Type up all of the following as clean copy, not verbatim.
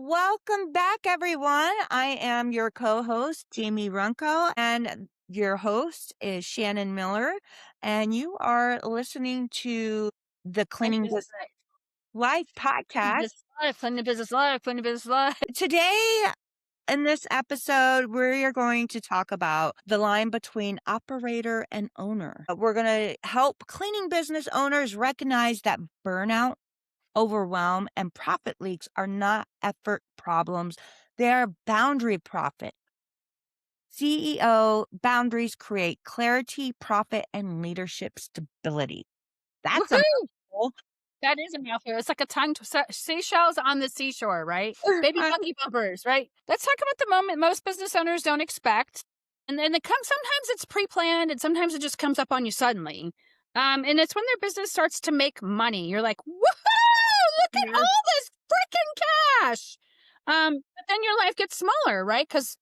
Welcome back, everyone. I am your co host, Jamie Runco, and your host is Shannon Miller. And you are listening to the Life Cleaning is Business Life Clean podcast. business life, clean the business life, clean the business life. Today, in this episode, we are going to talk about the line between operator and owner. We're going to help cleaning business owners recognize that burnout, overwhelm, and profit leaks are not effort problems. They are boundary profit. CEO boundaries create clarity, profit, and leadership stability. That's a Woohoo! mouthful. That is a mouthful. It's like a tongue to seashells on the seashore, right? Baby buggy bumpers, right? Let's talk about the moment most business owners don't expect. And then it comes sometimes it's pre-planned and sometimes it just comes up on you suddenly. And it's when their business starts to make money. You're like, woohoo! Look at Yes. all this freaking cash. But then your life gets smaller, right? Because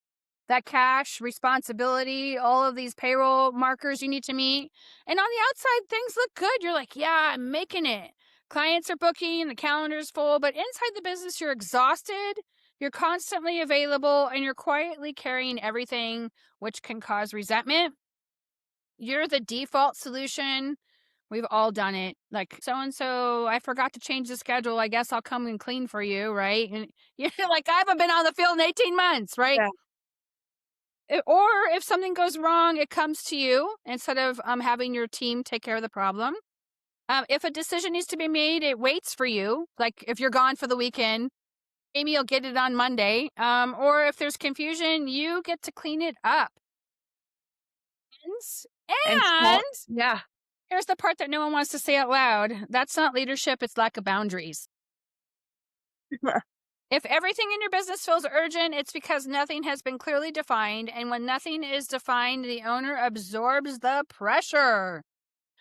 that cash, responsibility, all of these payroll markers you need to meet. And on the outside, things look good. You're like, yeah, I'm making it. Clients are booking, the calendar's full, but inside the business, you're exhausted, you're constantly available, and you're quietly carrying everything, which can cause resentment. You're the default solution. We've all done it. Like, so and so, I forgot to change the schedule. I guess I'll come and clean for you, right? And you're like, I haven't been on the field in 18 months, right? Yeah. Or if something goes wrong, it comes to you instead of having your team take care of the problem. If a decision needs to be made, it waits for you. Like if you're gone for the weekend, maybe you'll get it on Monday. Or if there's confusion, you get to clean it up. And And yeah. here's the part that no one wants to say out loud. That's not leadership, it's lack of boundaries. If everything in your business feels urgent, it's because nothing has been clearly defined. And when nothing is defined, the owner absorbs the pressure.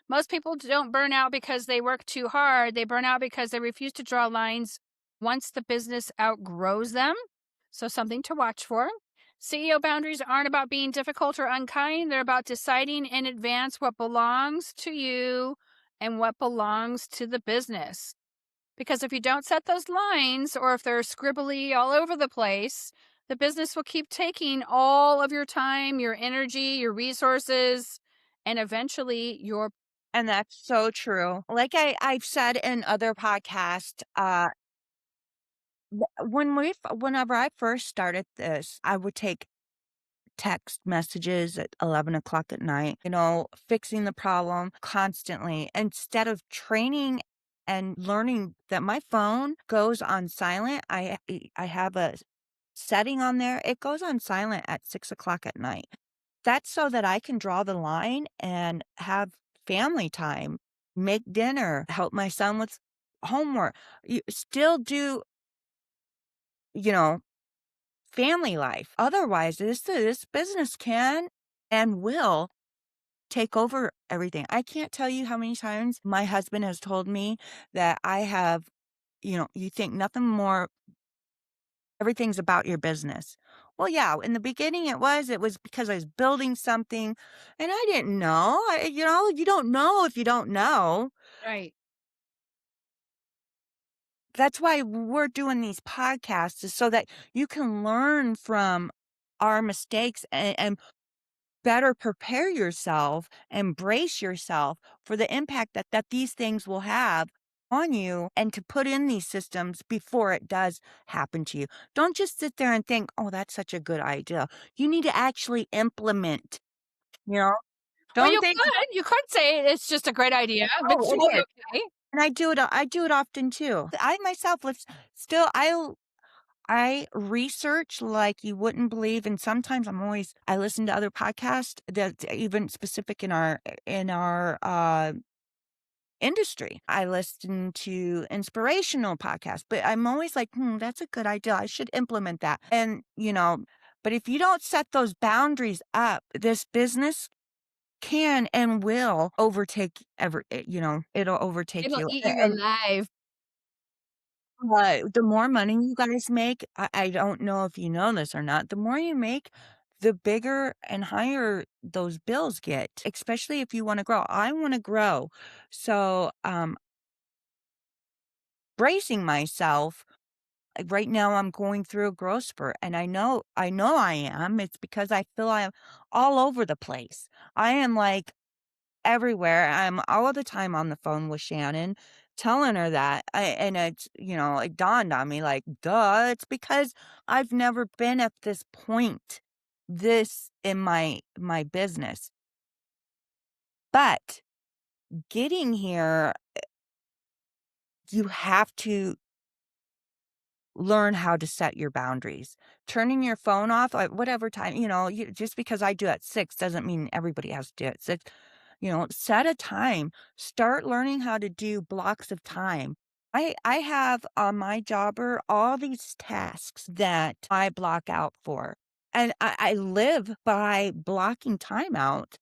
Most people don't burn out because they work too hard. They burn out because they refuse to draw lines once the business outgrows them. So, something to watch for. CEO boundaries aren't about being difficult or unkind. They're about deciding in advance what belongs to you and what belongs to the business. Because if you don't set those lines, or if they're scribbly all over the place, the business will keep taking all of your time, your energy, your resources, and eventually your. And that's so true. Like I've said in other podcasts, whenever I first started this, I would take text messages at 11 o'clock at night, fixing the problem constantly instead of training and learning that my phone goes on silent. I have a setting on there. It goes on silent at 6 o'clock at night. That's so that I can draw the line and have family time, make dinner, help my son with homework, still do, you know, family life. Otherwise, this business can and will take over everything. I can't tell you how many times my husband has told me that I have, you think nothing more, everything's about your business. Well, yeah, in the beginning it was because I was building something and I didn't know. You don't know if you don't know. Right. That's why we're doing these podcasts is so that you can learn from our mistakes and better prepare yourself, embrace yourself for the impact that these things will have on you and to put in these systems before it does happen to you. Don't just sit there and think, oh, that's such a good idea. You need to actually implement, you know, Well, don't think, you could say it's just a great idea, but oh, totally it is. okay. And I do it often too. I myself was still, I research like you wouldn't believe, and sometimes I listen to other podcasts that even specific in our industry. I listen to inspirational podcasts, but I'm always like, that's a good idea. I should implement that. And, but if you don't set those boundaries up, this business can and will overtake it'll overtake It'll you. eat you alive. The more money you guys make, I don't know if you know this or not, the more you make, the bigger and higher those bills get, especially if you wanna grow. I wanna grow. So, bracing myself Right now I'm going through a growth spurt, and I know I am. It's because I feel I am all over the place. I am, like, everywhere. I'm all the time on the phone with Shannon telling her that. And it dawned on me like, duh, it's because I've never been at this point, this in my business. But getting here, you have to learn how to set your boundaries. Turning your phone off at whatever time, just because I do it at 6 doesn't mean everybody has to do it at 6. Set a time. Start learning how to do blocks of time. I have on my jobber all these tasks that I block out for. And I live by blocking time out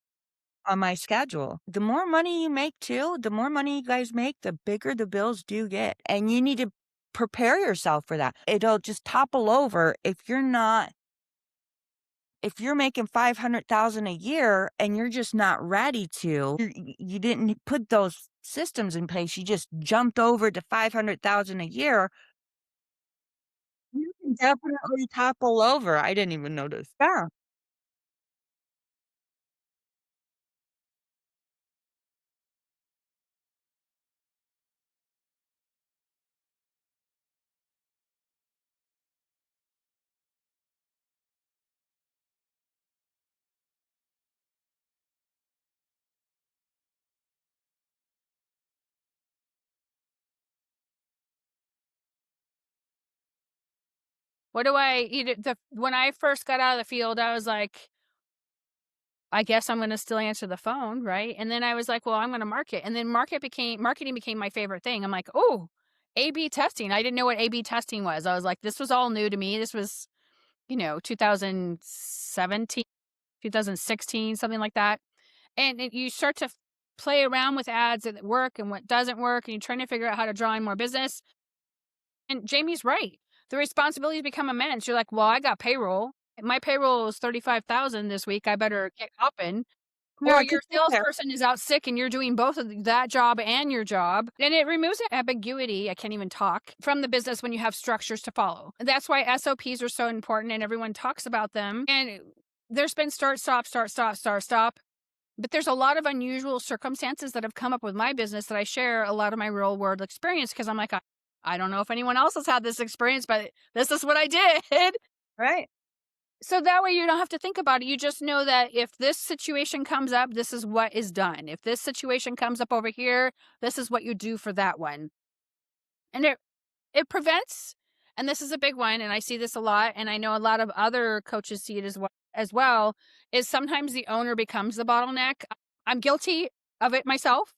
on my schedule. The more money you make too, the more money you guys make, the bigger the bills do get. And you need to prepare yourself for that. It'll just topple over if you're making 500,000 a year and you're just not ready to, you didn't put those systems in place. You just jumped over to 500,000 a year. You can definitely topple over. I didn't even notice. Yeah. What do I eat it the when I first got out of the field, I was like, I guess I'm gonna still answer the phone, right? And then I was like, well, I'm gonna market. And then marketing became my favorite thing. I'm like, oh, A/B testing. I didn't know what A/B testing was. I was like, this was all new to me. This was, 2017, 2016, something like that. And you start to play around with ads that work and what doesn't work, and you're trying to figure out how to draw in more business. And Jamie's right. The responsibilities become immense. You're like, well, I got payroll. My payroll is 35,000 this week. I better get hopping. Or Yeah, your get in there. salesperson is out sick and you're doing both of that job and your job. And it removes the ambiguity, I can't even talk, from the business when you have structures to follow. And that's why SOPs are so important and everyone talks about them. And there's been start, stop, start, stop, start, stop. But there's a lot of unusual circumstances that have come up with my business that I share a lot of my real world experience because I'm like, I don't know if anyone else has had this experience, but this is what I did. Right. So that way you don't have to think about it. You just know that if this situation comes up, this is what is done. If this situation comes up over here, this is what you do for that one. And it prevents, and this is a big one, and I see this a lot, and I know a lot of other coaches see it as well, is sometimes the owner becomes the bottleneck. I'm guilty of it myself.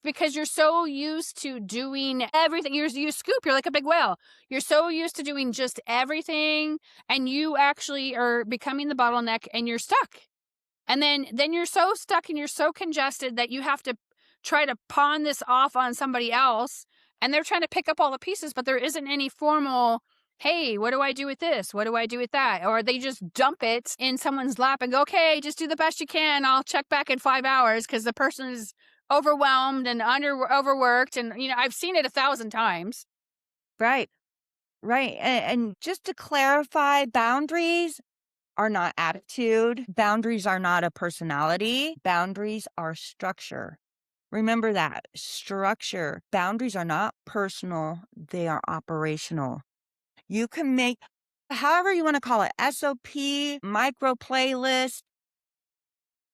Because you're so used to doing everything. You scoop, you're like a big whale. You're so used to doing just everything, and you actually are becoming the bottleneck and you're stuck. And then you're so stuck and you're so congested that you have to try to pawn this off on somebody else, and they're trying to pick up all the pieces, but there isn't any formal, "Hey, what do I do with this? What do I do with that?" Or they just dump it in someone's lap and go, "Okay, just do the best you can. I'll check back in 5 hours," because the person is overwhelmed and overworked, and, I've seen it 1,000 times. Right. Right. And just to clarify, boundaries are not attitude. Boundaries are not a personality. Boundaries are structure. Remember that structure. Boundaries are not personal, they are operational. You can make however you want to call it SOP, micro playlist,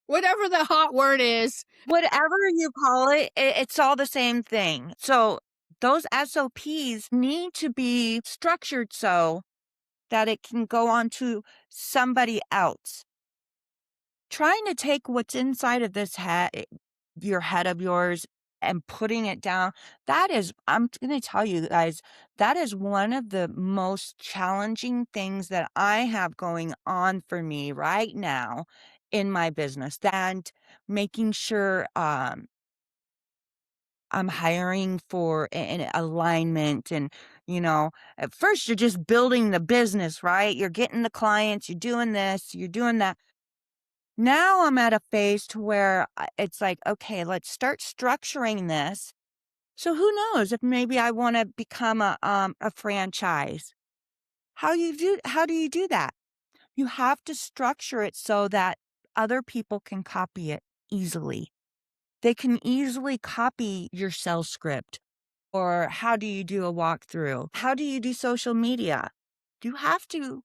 Whatever the hot word is. whatever you call it, it's all the same thing. So those SOPs need to be structured so that it can go on to somebody else. Trying to take what's inside of this head your head of yours and putting it down, that is I'm gonna tell you guys, that is one of the most challenging things that I have going on for me right now in my business, and making sure, I'm hiring for an alignment and, at first you're just building the business, right? You're getting the clients, you're doing this, you're doing that. Now I'm at a phase to where it's like, okay, let's start structuring this So who knows if maybe I wanna become a franchise. How do you do that? You have to structure it so that other people can copy it easily. They can easily copy your sales script, or how do you do a walkthrough? How do you do social media? You have to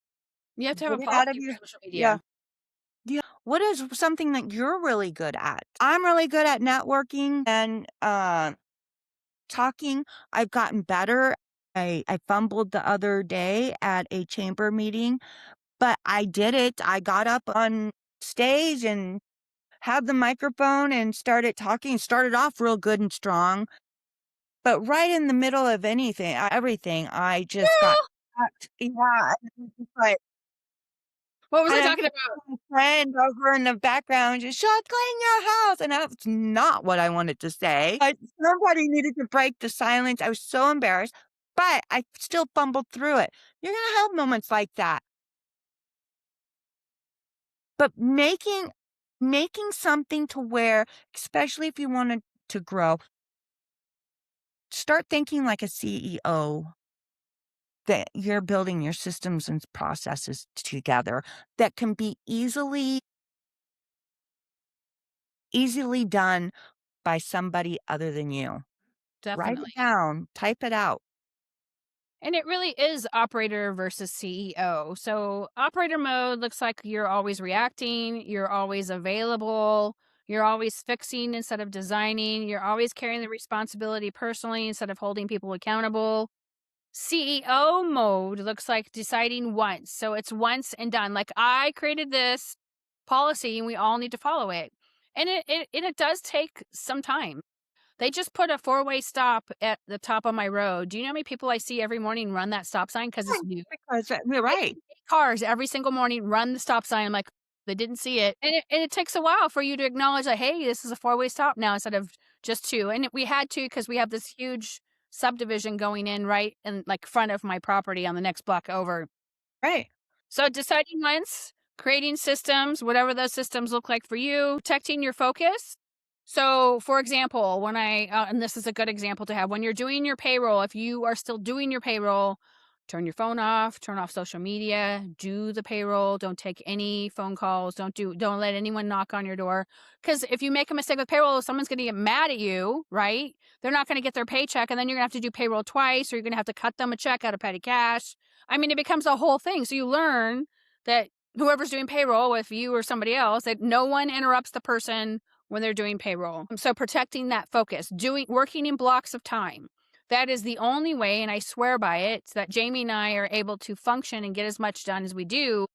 You have to have get a it out of policy for your social yeah. media. Yeah. What is something that you're really good at? I'm really good at networking and, talking. I've gotten better. I fumbled the other day at a chamber meeting, but I did it. I got up on stage and had the microphone and started talking. Started off real good and strong, but right in the middle of everything, I just got Well, sucked. Yeah, and it was just like what was and I I talking could about? see my friend over in the background just, "Should clean your house," and that's not what I wanted to say, but somebody needed to break the silence. I was so embarrassed, but I still fumbled through it. You're gonna have moments like that, but making something to where, especially if you wanted to grow, start thinking like a CEO, that you're building your systems and processes together that can be easily done by somebody other than you. Write it Definitely. down, type it out. And it really is operator versus CEO. So, operator mode looks like you're always reacting, you're always available, you're always fixing instead of designing, you're always carrying the responsibility personally instead of holding people accountable. CEO mode looks like deciding once. So, it's once and done. Like, I created this policy and we all need to follow it. And it does take some time. They just put a four-way stop at the top of my road. Do you know how many people I see every morning run that stop sign because it's Right, new? because you're I right. see 8 cars every single morning run the stop sign. I'm like, "They didn't see it." And it takes a while for you to acknowledge that, "Hey, this is a four-way stop now instead of just 2." And we had to because we have this huge subdivision going in right in, like, front of my property on the next block over. Right, So deciding once, creating systems, whatever those systems look like for you, protecting your focus. So, for example, and this is a good example to have, when you're doing your payroll, if you are still doing your payroll, turn your phone off, turn off social media, do the payroll, don't take any phone calls, don't let anyone knock on your door. Because if you make a mistake with payroll, someone's going to get mad at you, right? They're not going to get their paycheck, and then you're going to have to do payroll twice, or you're going to have to cut them a check out of petty cash. I mean, it becomes a whole thing. So you learn that whoever's doing payroll, if you or somebody else, that no one interrupts the person when they're doing payroll. So protecting that focus, working in blocks of time. That is the only way, and I swear by it, that Jamie and I are able to function and get as much done as we do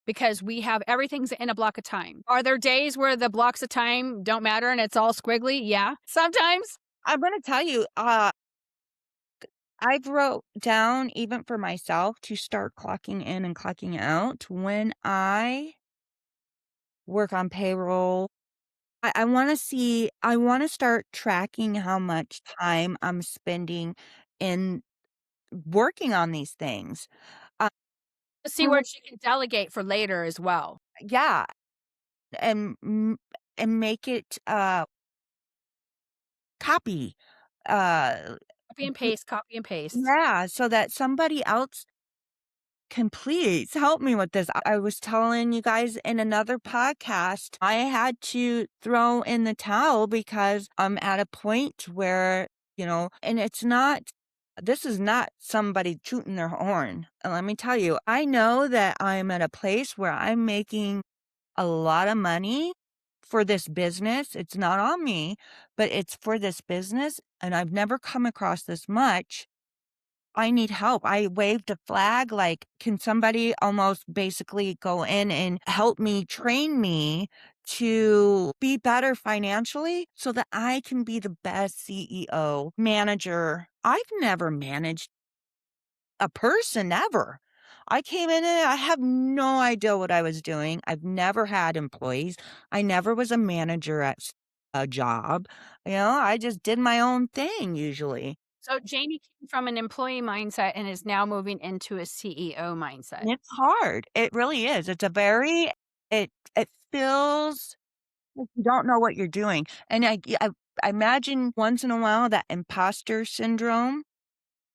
because we have everything's in a block of time. Are there days where the blocks of time don't matter and it's all squiggly? Yeah, sometimes. I'm gonna tell you, I wrote down even for myself to start clocking in and clocking out when I work on payroll. I wanna start tracking how much time I'm spending in working on these things. Uh, See where she can delegate for later as well. yeah, and and make it, copy, uh, Copy and paste, copy and paste. yeah, so that somebody else can please help me with this. I was telling you guys in another podcast, I had to throw in the towel because I'm at a point where, and this is not somebody tooting their horn. And let me tell you, I know that I'm at a place where I'm making a lot of money for this business. It's not on me, but it's for this business. And I've never come across this much. I need help. I waved a flag, like, can somebody almost basically go in and help me, train me to be better financially so that I can be the best CEO, manager. I've never managed a person ever. I came in and I have no idea what I was doing. I've never had employees. I never was a manager at a job. I just did my own thing usually. So Jamie came from an employee mindset and is now moving into a CEO mindset. And it's hard. It really is. It feels like you don't know what you're doing. And I imagine once in a while that imposter syndrome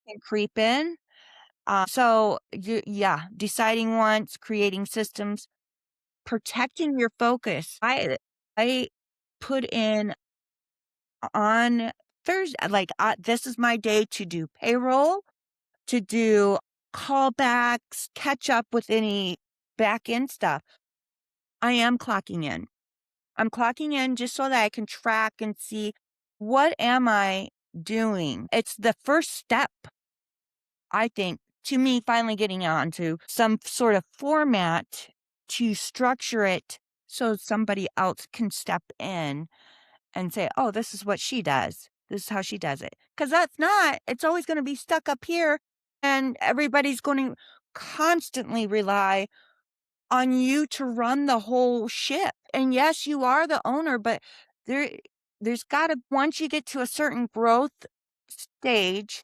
can creep in. Yeah, deciding once, creating systems, protecting your focus. I put in on Thursday, like, this is my day to do payroll, to do callbacks, catch up with any back end stuff. I am clocking in. I'm clocking in just so that I can track and see what am I doing. It's the first step, I think, to me finally getting onto some sort of format to structure it so somebody else can step in and say, "Oh, this is what she does. This is how she does it." Because that's not, it's always going to be stuck up here, and everybody's going to constantly rely on you to run the whole ship. And yes, you are the owner, but there there's got to, once you get to a certain growth stage,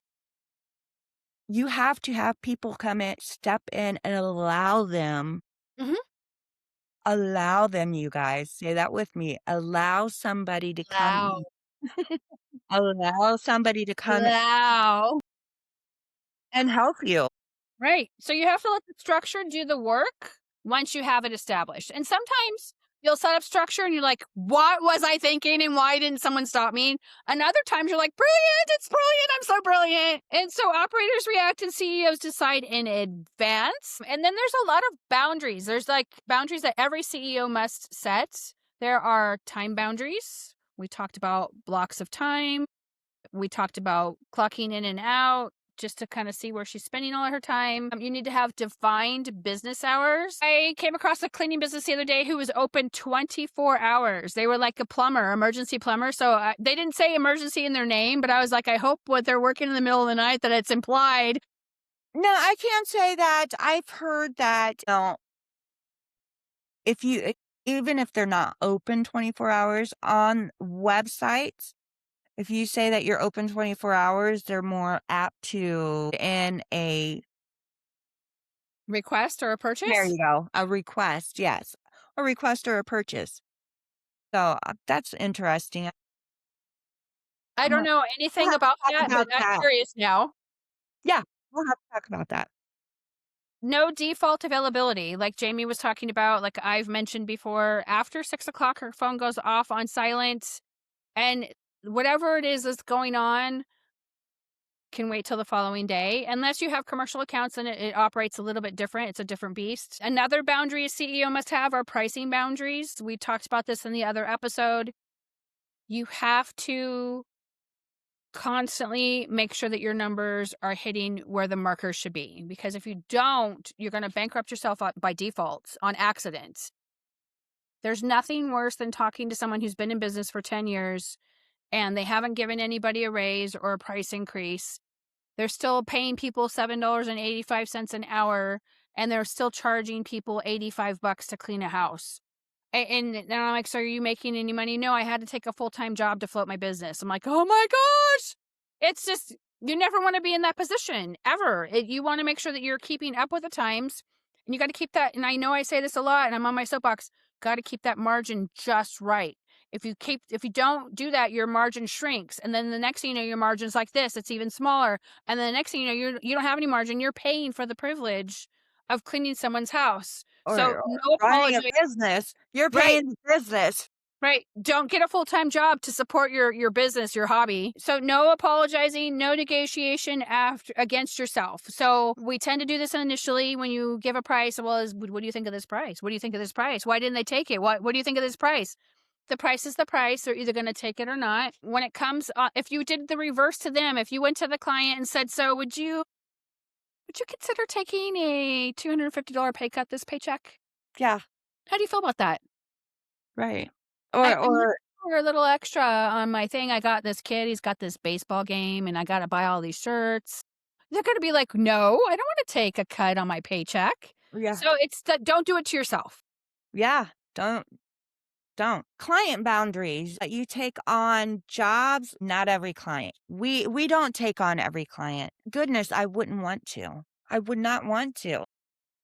you have to have people come in, step in and Mhm. allow them, you guys, say that with me, allow somebody to come Allow. in, allow somebody to come Allow. and help you. Right. So you have to let the structure do the work once you have it established. And sometimes you'll set up structure and you're like, what was I thinking and why didn't someone stop me? And other times you're like, brilliant, it's brilliant, I'm so brilliant. And so operators react and CEOs decide in advance. And then there's a lot of boundaries. There's like boundaries that every CEO must set. There are time boundaries. We talked about blocks of time. We talked about clocking in and out just to kind of see where she's spending all of her time. You need to have defined business hours. I came across a cleaning business the other day who was open 24 hours. They were like a plumber, emergency plumber. So they didn't say emergency in their name, but I was like, I hope what they're working in the middle of the night that it's implied. No, I can't say that. I've heard that, if you even if they're not open 24 hours on websites, if you say that you're open 24 hours, they're more apt to in a Request or a there purchase? you go, a request, yes, a request or a purchase. So, that's interesting. I I'm don't gonna know we'll anything have to about talk that, but about I'm that. curious now. Yeah, we'll have to talk about that. No default availability, like Jamie was talking about, like I've mentioned before, after 6 o'clock, her phone goes off on silent, and whatever it is that's going on can wait till the following day. Unless you have commercial accounts and it operates a little bit different. It's a different beast. Another boundary a CEO must have are pricing boundaries. We talked about this in the other episode. You have to constantly make sure that your numbers are hitting where the markers should be. Because if you don't, you're going to bankrupt yourself by default on accident. There's nothing worse than talking to someone who's been in business for 10 years and they haven't given anybody a raise or a price increase. They're still paying people $7.85 an hour and they're still charging people 85 bucks to clean a house. And then I'm like, so are you making any money? No, I had to take a full-time job to float my business. I'm like, oh my gosh. It's just, you never want to be in that position ever. You want to make sure that you're keeping up with the times and you got to keep that. And I know I say this a lot and I'm on my soapbox, got to keep that margin just right. If you don't do that, your margin shrinks. And then the next thing you know, your margin's like this, it's even smaller. And then the next thing you know, you don't have any margin. You're paying for the privilege of cleaning someone's house. So Or no running a apology. business, you're Right. paying the business. Right. Don't get a full-time job to support your business, your hobby. So no apologizing, no negotiation after against yourself. So we tend to do this initially when you give a price. Well, what do you think of this price? What do you think of this price? Why didn't they take it? What do you think of this price? The price is the price. They're either going to take it or not. When it comes, if you did the reverse to them, if you went to the client and said, "So would you consider taking a $250 pay cut this paycheck?" Yeah, How do you feel about that? right. I need Or for a little extra on my thing. I got this kid, he's got this baseball game, and I gotta buy all these shirts. They're gonna be like, "No, I don't wanna take a cut on my paycheck." yeah, So it's the don't do it to yourself. yeah, don't. Client boundaries, that you take on jobs, not every client. We don't take on every client. Goodness, I wouldn't want to. I would not want to.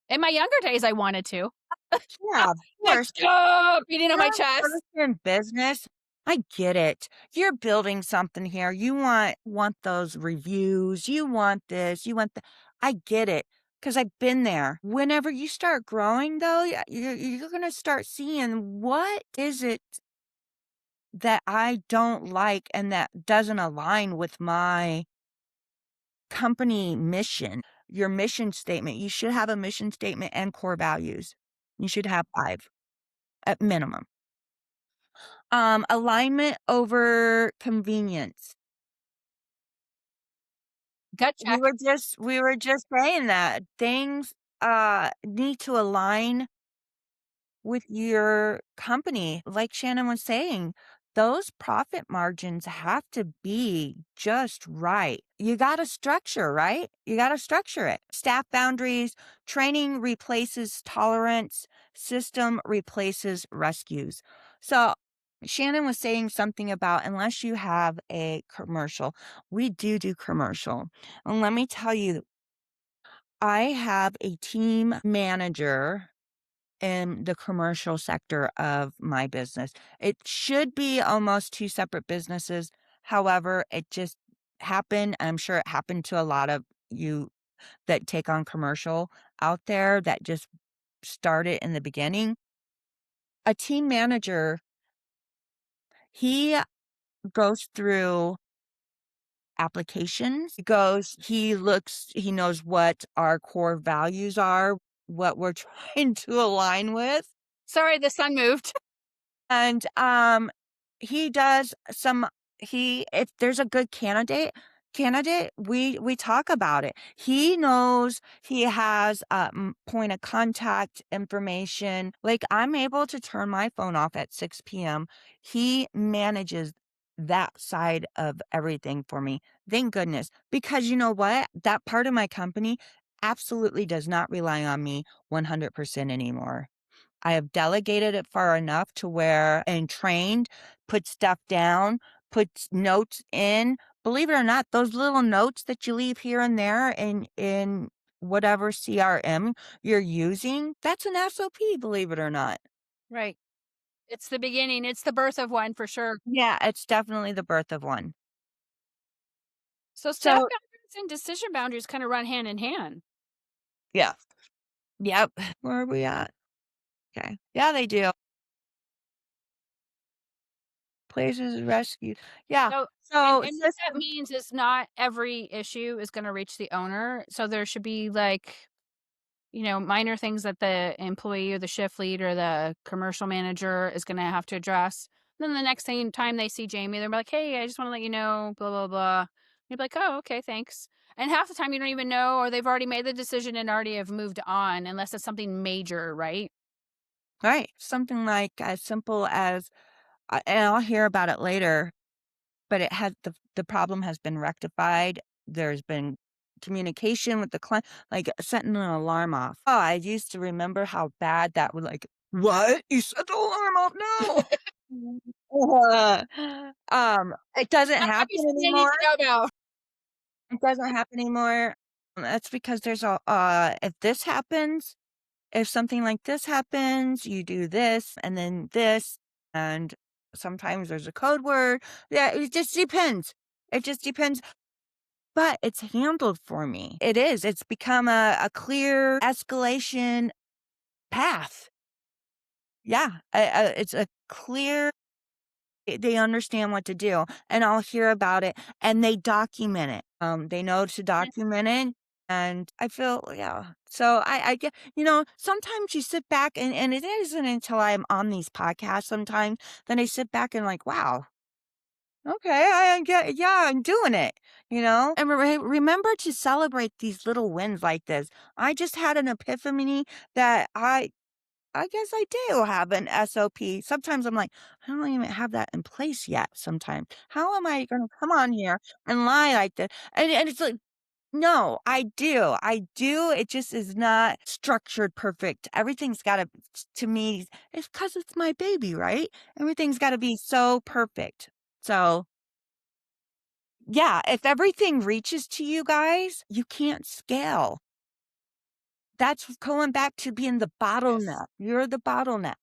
In my younger days, I wanted to. Yeah, of Like, course. "Stop!" beating on You're my a chest. person in business. I get it. You're building something here. You want those reviews. You want this. You want that. I get it because I've been there. Whenever you start growing, though, you're gonna start seeing what is it that I don't like and that doesn't align with my company mission. Your mission statement. You should have a mission statement and core values. You should have 5 at minimum. Alignment over convenience. Gut check. We were just saying that things, need to align with your company. Like Shannon was saying, those profit margins have to be just right. You gotta structure, right? You gotta structure it. Staff boundaries, training replaces tolerance, system replaces rescues. So Shannon was saying something about unless you have a commercial, we do commercial. And let me tell you, I have a team manager in the commercial sector of my business. It should be almost 2 separate businesses. However, it just happened. I'm sure it happened to a lot of you that take on commercial out there that just started in the beginning. A team manager, he goes through applications. He looks, he knows what our core values are, what we're trying to align with. Sorry, the sun moved. And, he does some he if there's a good candidate, we talk about it. He knows he has, point of contact information. Like, I'm able to turn my phone off at 6 p.m. He manages that side of everything for me. Thank goodness, because you know what? That part of my company absolutely does not rely on me 100% anymore. I have delegated it far enough to where and trained, put stuff down, put notes in. Believe it or not, those little notes that you leave here and there in whatever CRM you're using, that's an SOP, believe it or not. Right. It's the beginning. It's the birth of one for sure. Yeah, it's definitely the birth of one. So staff So, boundaries and decision boundaries kind of run hand in hand. yeah. Yep. Where are we at? Okay. Yeah, they do. Places rescue. Yeah. So So, and what that system. means is not every issue is gonna reach the owner. So there should be like, minor things that the employee or the shift lead or the commercial manager is gonna have to address. Then the next time they see Jamie, they're like, "Hey, I just wanna let you know, blah, blah, blah." You'd be like, "Oh, okay, thanks." And half the time you don't even know, or they've already made the decision and already have moved on unless it's something major, right? Right. Something like as simple as, and I'll hear about it later. But it has the problem has been rectified. There's been communication with the client, like setting an alarm off. Oh, I used to remember how bad that would like, "What? You set the alarm off now?" Uh, it doesn't That might be happen something I need anymore. to know about. It doesn't happen anymore. That's because there's a, if this happens, if something like this happens, you do this and then this, and sometimes there's a code word. Yeah, it just depends. It just depends. But it's handled for me. It is. It's become a clear escalation path. Yeah. It's a clear, they understand what to do. And I'll hear about it and they document it. They know to document it. And I feel, yeah. So I get, sometimes you sit back and it isn't until I'm on these podcasts sometimes, then I sit back and like, wow, okay, I get, yeah, I'm doing it, And remember to celebrate these little wins like this. I just had an epiphany that I guess I do have an SOP. Sometimes I'm like, I don't even have that in place yet sometimes. How am I gonna come on here and lie like this? And it's like, no, I do. I do. It just is not structured perfect. Everything's gotta, to me, it's because it's my baby, right? Everything's gotta be so perfect. So yeah, if everything reaches to you guys, you can't scale. That's going back to being the Yes. bottleneck. You're the bottleneck.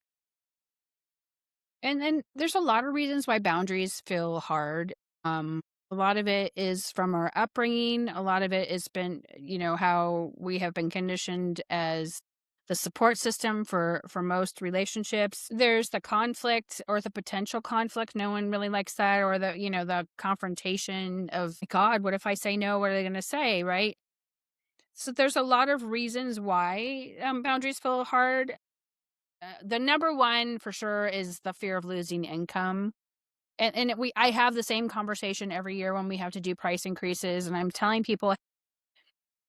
And then there's a lot of reasons why boundaries feel hard. A lot of it is from our upbringing. A lot of it has been, how we have been conditioned as the support system for most relationships. There's the conflict or the potential conflict. No one really likes that, or the confrontation of God. What if I say no? What are they going to say? Right. So there's a lot of reasons why boundaries feel hard. The number one for sure is the fear of losing income. And I have the same conversation every year when we have to do price increases, and I'm telling people,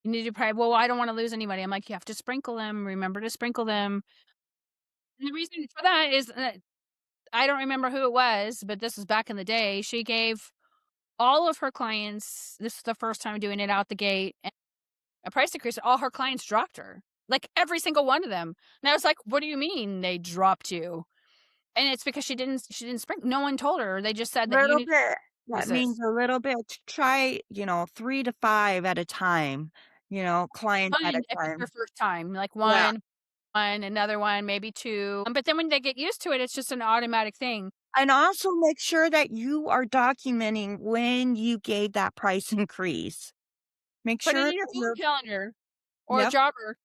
"You need to price." "Well, I don't wanna lose anybody." I'm like, "You have to sprinkle them, remember to sprinkle them." And the reason for that is that I don't remember who it was, but this was back in the day. She gave all of her clients, this is the first time doing it out the gate, and a price increase, all her clients dropped her, like, every single one of them. And I was like, "What do you mean they dropped you?" And it's because she didn't sprinkle. No one told her, they just said that you Little need to bit. That use means this. a little bit. Try, 3 to 5 at a time, clients at a One if it's their time. first time, like Yeah. 1, another one, maybe 2, but then when they get used to it, it's just an automatic thing. And also make sure that you are documenting when you gave that price increase. Make Put it sure in your that phone you're calendar or a yep, jobber,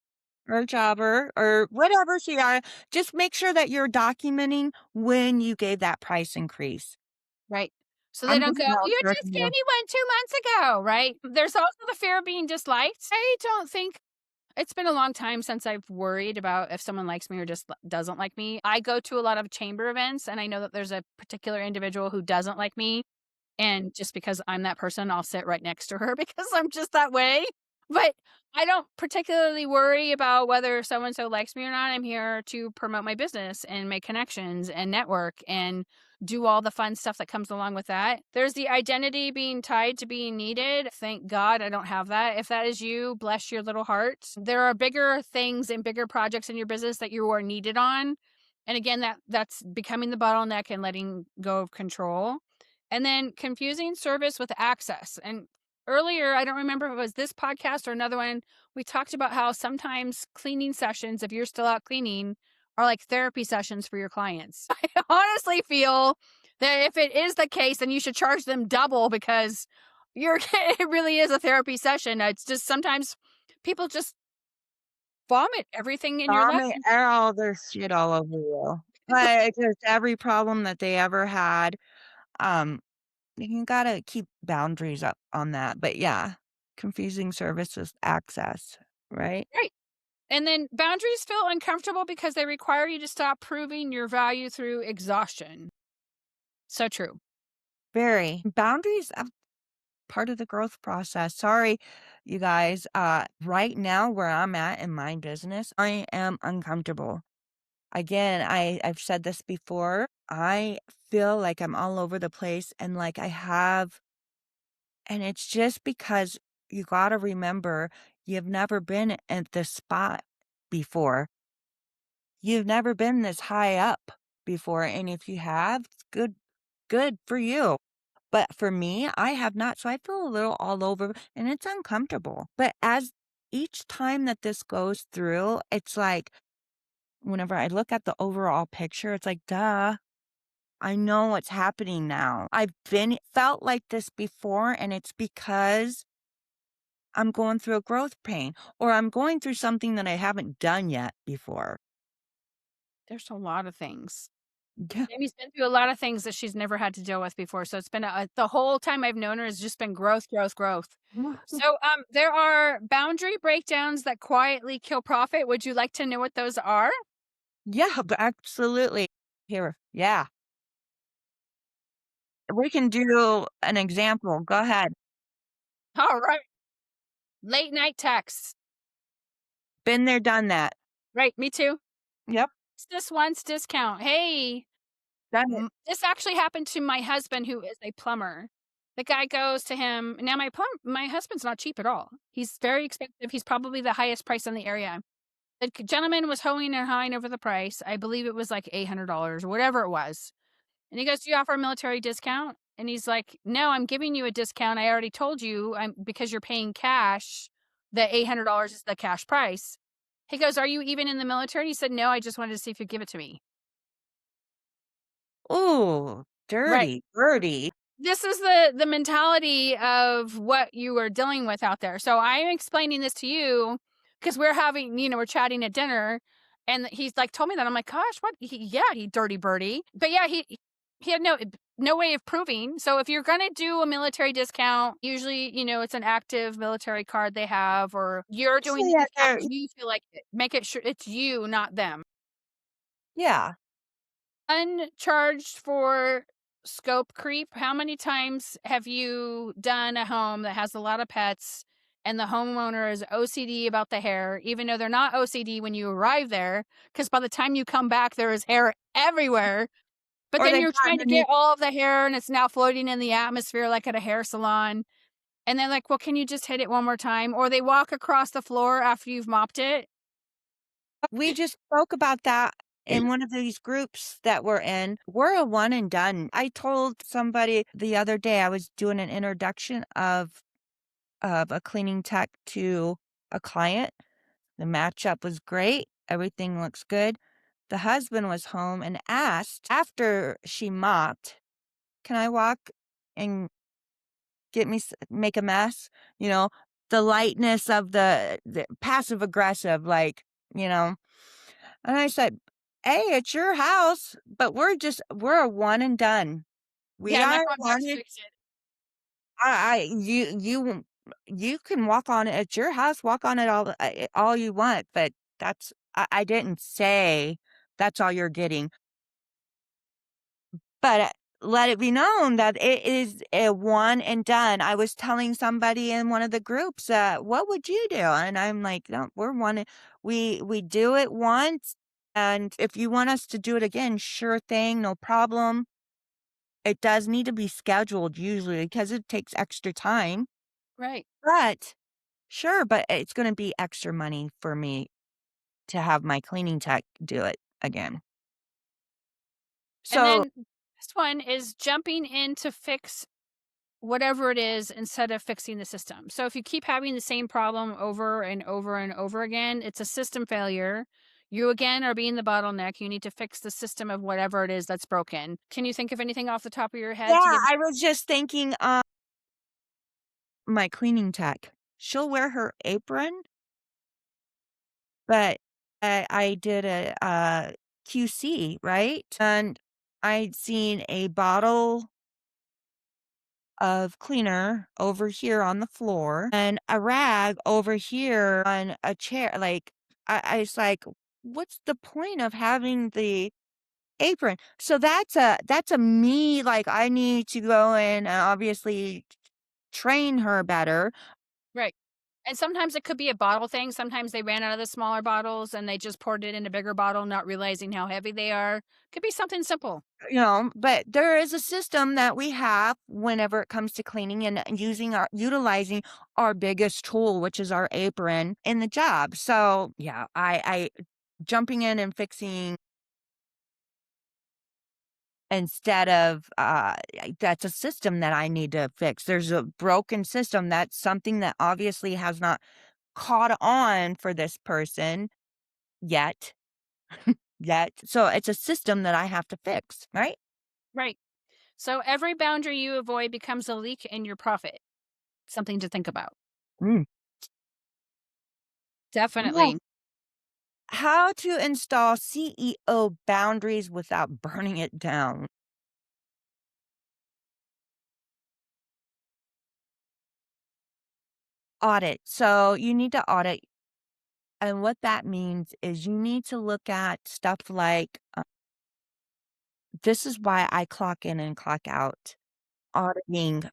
or a jobber or whatever she are, just make sure that you're documenting when you gave that price increase. right? So they I'm don't just go, now "You just starting gave to me one 2 months ago," right? There's also the fear of being disliked. I don't think it's been a long time since I've worried about if someone likes me or just doesn't like me. I go to a lot of chamber events, and I know that there's a particular individual who doesn't like me. And just because I'm that person, I'll sit right next to her because I'm just that way. But I don't particularly worry about whether so and so likes me or not. I'm here to promote my business and make connections and network and do all the fun stuff that comes along with that. There's the identity being tied to being needed. Thank God I don't have that. If that is you, bless your little heart. There are bigger things and bigger projects in your business that you are needed on. And again, that's becoming the bottleneck and letting go of control. And then confusing service with access. And earlier, I don't remember if it was this podcast or another one, we talked about how sometimes cleaning sessions, if you're still out cleaning, are like therapy sessions for your clients. I honestly feel that if it is the case, then you should charge them double because you're it really is a therapy session. It's just sometimes people just vomit everything in your lap. vomit all their shit all over you. Like, just every problem that they ever had, um, you gotta keep boundaries up on that, but yeah, confusing services access, right? Right. And then boundaries feel uncomfortable because they require you to stop proving your value through exhaustion. So true. Very. Boundaries are part of the growth process. Sorry, you guys, right now where I'm at in my business, I am uncomfortable. Again, I've said this before, I feel like I'm all over the place and like I have and it's just because you gotta remember you've never been at this spot before. You've never been this high up before, and if you have, it's good for you. But for me, I have not, so I feel a little all over and it's uncomfortable. But as each time that this goes through, it's like whenever I look at the overall picture, it's like, duh, I know what's happening now. I've been felt like this before, and it's because I'm going through a growth pain or I'm going through something that I haven't done yet before. There's a lot of things. Yeah. Amy's been through a lot of things that she's never had to deal with before. So it's been the whole time I've known her has just been growth, growth, growth. So there are boundary breakdowns that quietly kill profit. Would you like to know what those are? Yeah, but absolutely. Here, yeah. We can do an example. Go ahead. All right. Late night texts. Been there, done that. Right. Me too. Yep, It's this once discount. Hey, done it. This actually happened to my husband who is a plumber. The guy goes to him now my husband's not cheap at all. He's very expensive. He's probably the highest price in the area. The gentleman was hoeing and hawing over the price. I believe it was like $800 or whatever it was. And he goes, "Do you offer a military discount?" And he's like, "No, I'm giving you a discount. I already told you I'm because you're paying cash. The $800 is the cash price." He goes, "Are you even in the military?" He said, "No, I just wanted to see if you'd give it to me." Ooh, Right. dirty, dirty. This is the mentality of what you are dealing with out there. So I'm explaining this to you because we're having, we're chatting at dinner, and he's like told me that. I'm like, gosh, what? Yeah, he dirty birdie. But yeah, he had no way of proving. So if you're gonna do a military discount, usually it's an active military card they have, or you're doing Usually the at discount their because you feel like it. Make it sure it's you, not them. yeah. Uncharged for scope creep, how many times have you done a home that has a lot of pets and the homeowner is OCD about the hair, even though they're not OCD when you arrive there? Because by the time you come back, there is hair everywhere. But Or then they've you're trying gotten to a new get all of the hair and it's now floating in the atmosphere like at a hair salon. And they're like, well, can you just hit it one more time? Or they walk across the floor after you've mopped it. we just spoke about that in one of these groups that we're in. We're a one and done. I told somebody the other day I was doing an introduction of a cleaning tech to a client. The matchup was great. Everything looks good. The husband was home and asked after she mopped, "Can I walk and make a mess?" You know, the lightness of the passive aggressive, like, you know. And I said, "Hey, it's your house, but we're a one and done. We Yeah, I'm are not going back one to and fix it. I you can walk on it. It's your house. Walk on it all you want, but I didn't say that's all you're getting, but let it be known that it is a one and done. I was telling somebody in one of the groups, "What would you do?" And I'm like, "No, we're one. We do it once, and if you want us to do it again, sure thing, no problem." It does need to be scheduled usually because it takes extra time, Right. but sure, but it's gonna be extra money for me to have my cleaning tech do it again. And So, then this one is jumping in to fix whatever it is instead of fixing the system. So if you keep having the same problem over and over and over again, it's a system failure. You again are being the bottleneck. You need to fix the system of whatever it is that's broken. Can you think of anything off the top of your head to yeah, give? I was just thinking, my cleaning tech, she'll wear her apron, but I did a QC, right? And I'd seen a bottle of cleaner over here on the floor and a rag over here on a chair. Like, I was like, what's the point of having the apron? So that's a me, like, I need to go in and obviously train her better. Right. And sometimes it could be a bottle thing. Sometimes they ran out of the smaller bottles and they just poured it in a bigger bottle, not realizing how heavy they are. Could be something simple. But there is a system that we have whenever it comes to cleaning and utilizing our biggest tool, which is our apron in the job. So yeah, I jumping in and fixing instead of that's a system that I need to fix. There's a broken system. That's something that obviously has not caught on for this person yet. Yet. So it's a system that I have to fix, right? Right. So every boundary you avoid becomes a leak in your profit. Something to think about. Mm. Yeah. Definitely. How to install CEO boundaries without burning it down. Audit. So you need to audit. And what that means is you need to look at stuff like this is why I clock in and clock out. Auditing,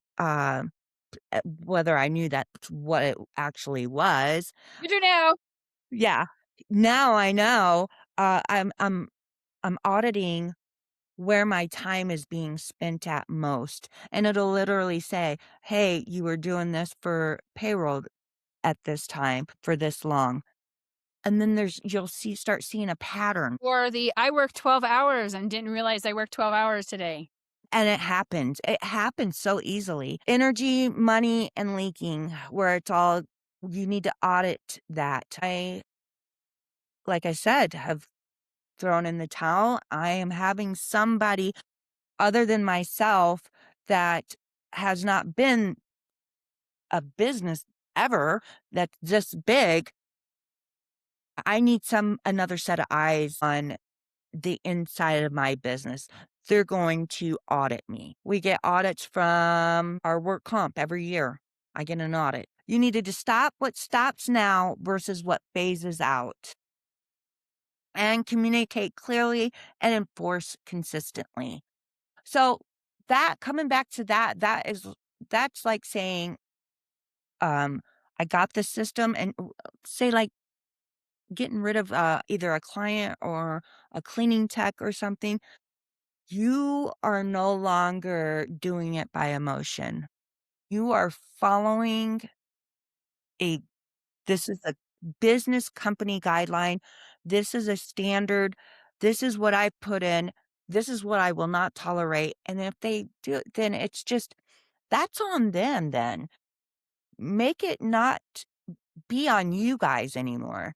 whether I knew that's what it actually was. You do now. Yeah. Now I know I'm auditing where my time is being spent at most. And it'll literally say, "Hey, you were doing this for payroll at this time for this long." And then you'll start seeing a pattern. Or the I worked 12 hours and didn't realize I worked 12 hours today. And it happens. It happens so easily. Energy, money, and leaking, where it's all you need to audit that. Like I said, have thrown in the towel. I am having somebody other than myself that has not been a business ever that's this big, I need some another set of eyes on the inside of my business. They're going to audit me. We get audits from our work comp every year. I get an audit. You needed to stop what stops now versus what phases out and communicate clearly and enforce consistently. So that coming back to that, that's like saying, um, I got this system and say like getting rid of either a client or a cleaning tech or something. You are no longer doing it by emotion. You are following a this is a business company guideline. This is a standard. This is what I put in. This is what I will not tolerate. And if they do, then it's just that's on them then. Make it not be on you guys anymore.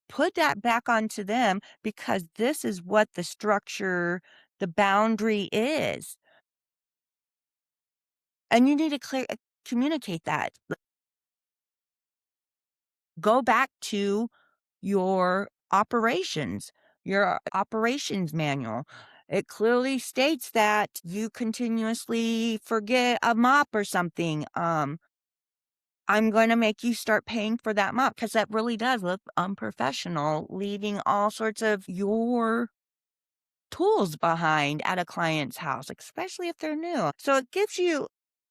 Put that back onto them because this is what the structure, the boundary is. And you need to communicate that. Go back to your operations, your operations manual. It clearly states that you continuously forget a mop or something. I'm going to make you start paying for that mop because that really does look unprofessional, leaving all sorts of your tools behind at a client's house, especially if they're new. So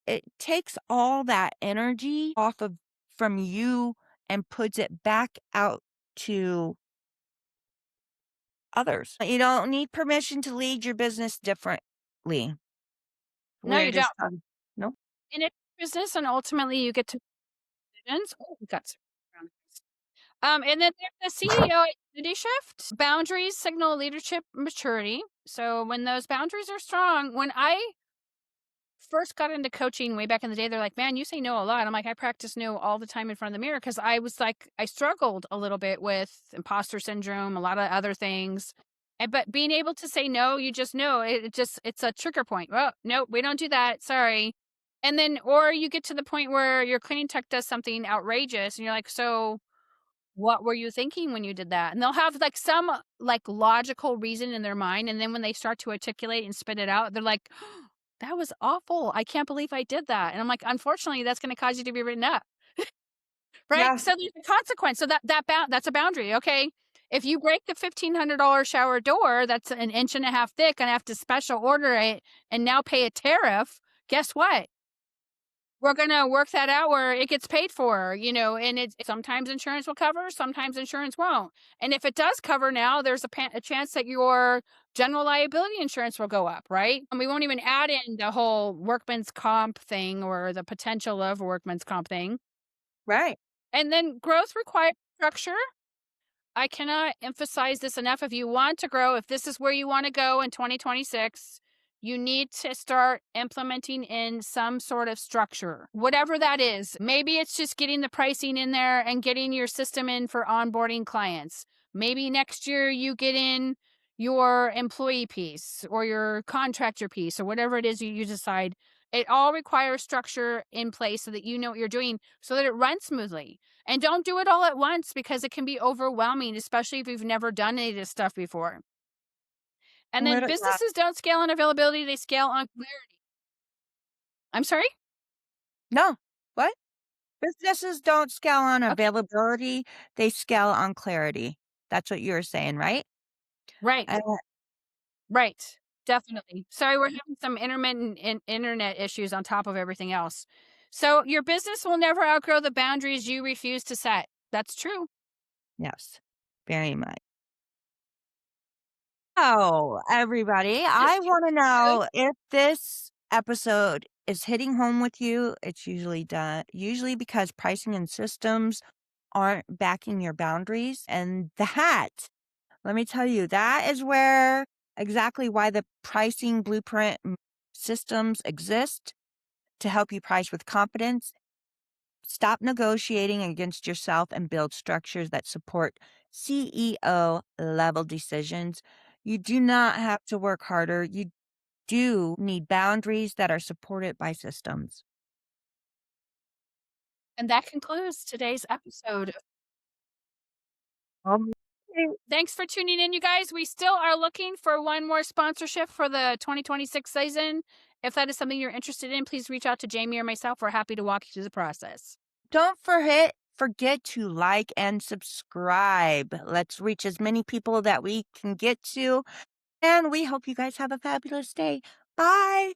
it takes all that energy off of from you and puts it back out to others. You don't need permission to lead your business differently. No, We're you don't. just no. And it's business, and ultimately you get to decisions. Oh, we got some background noise. And then there's the CEO identity shift. Boundaries signal leadership maturity. So when those boundaries are strong, when I first got into coaching way back in the day, they're like, "Man, you say no a lot." I'm like, "I practice no all the time in front of the mirror," because I was like, I struggled a little bit with imposter syndrome, a lot of other things. And but being able to say no, you just know it's a trigger point. Well, no, we don't do that. Sorry. And then, or you get to the point where your cleaning tech does something outrageous, and you're like, "So what were you thinking when you did that?" And they'll have like some like logical reason in their mind. And then when they start to articulate and spit it out, they're like, that was awful. I can't believe I did that. And I'm like, unfortunately, that's going to cause you to be written up. Right. Yeah, So there's a consequence. So that's a boundary. Okay. If you break the $1,500 shower door, that's an inch and a half thick, and I have to special order it and now pay a tariff. Guess what? We're gonna work that out where it gets paid for, and it's sometimes insurance will cover, sometimes insurance won't. And if it does cover now, there's a chance that your general liability insurance will go up, right? And we won't even add in the whole workman's comp thing or the potential of a workman's comp thing. right. And then growth requires structure. I cannot emphasize this enough. If you want to grow, if this is where you want to go in 2026, you need to start implementing in some sort of structure, whatever that is. Maybe it's just getting the pricing in there and getting your system in for onboarding clients. Maybe next year you get in your employee piece or your contractor piece or whatever it is you decide. It all requires structure in place so that you know what you're doing so that it runs smoothly. And don't do it all at once because it can be overwhelming, especially if you've never done any of this stuff before. And then Yeah. businesses don't scale on availability, they scale on clarity. I'm sorry? No. What? Businesses don't scale on Okay. availability, they scale on clarity. That's what you were saying, right? Right. Uh, Right. Definitely. Sorry, we're having some intermittent internet issues on top of everything else. So your business will never outgrow the boundaries you refuse to set. That's true. yes, very much. Oh, everybody, This I is wanna good. know if this episode is hitting home with you. It's usually because pricing and systems aren't backing your boundaries, and that let me tell you, that is where exactly why the pricing blueprint systems exist to help you price with confidence. Stop negotiating against yourself and build structures that support CEO level decisions. You do not have to work harder. You do need boundaries that are supported by systems. And that concludes today's episode. Um, Thanks for tuning in, you guys. We still are looking for one more sponsorship for the 2026 season. If that is something you're interested in, please reach out to Jamie or myself. We're happy to walk you through the process. Don't forget to like and subscribe. Let's reach as many people that we can get to, and we hope you guys have a fabulous day. Bye.